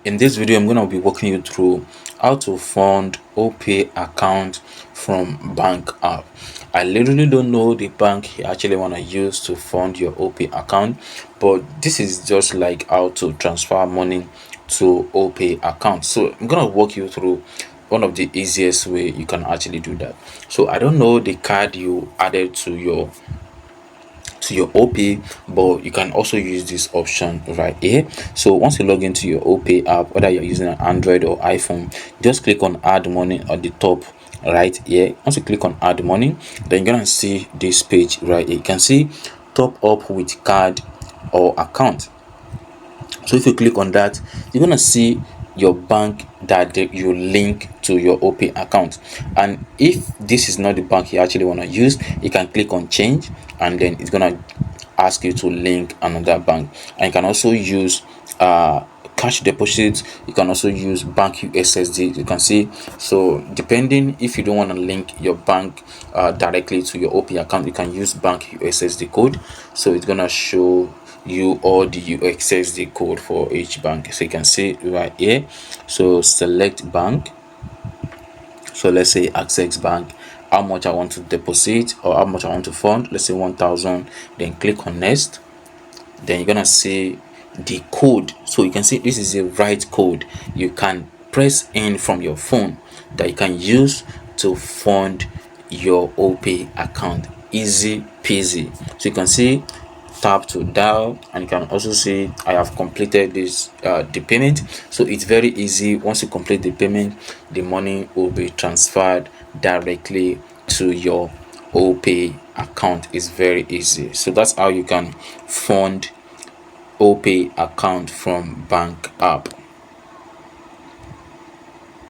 In this video, I'm going to be walking you through how to fund Opay account from bank app. I literally don't know the bank you actually want to use to fund your Opay account, but this is just like how to transfer money to Opay account. So I'm going to walk you through one of the easiest way you can actually do that. So I don't know the card you added to your Opay, but you can also use this option right here. So once you log into your Opay app, whether you're using an Android or iPhone, just click on add money at the top right here. Once you click on add money, then you're gonna see this page right here. You can see top up with card or account. So if you click on that, you're gonna see your bank that you link to your Opay account. And if this is not the bank you actually want to use, you can click on change, and then it's gonna ask you to link another bank. And you can also use cash deposits. You can also use bank USSD. You can see, so depending, if you don't want to link your bank directly to your Opay account, you can use bank USSD code. So it's gonna show you all the USSD code for each bank. So you can see right here. So select bank. So let's say Access Bank, how much I want to deposit or how much I want to fund. Let's say 1,000. Then click on next. Then you're gonna see the code. So you can see this is the right code you can press in from your phone that you can use to fund your Opay account. Easy peasy. So you can see tap to dial, and you can also see I have completed this the payment. So it's very easy. Once you complete the payment, the money will be transferred directly to your Opay account. Is very easy. So that's how you can fund Opay account from bank app.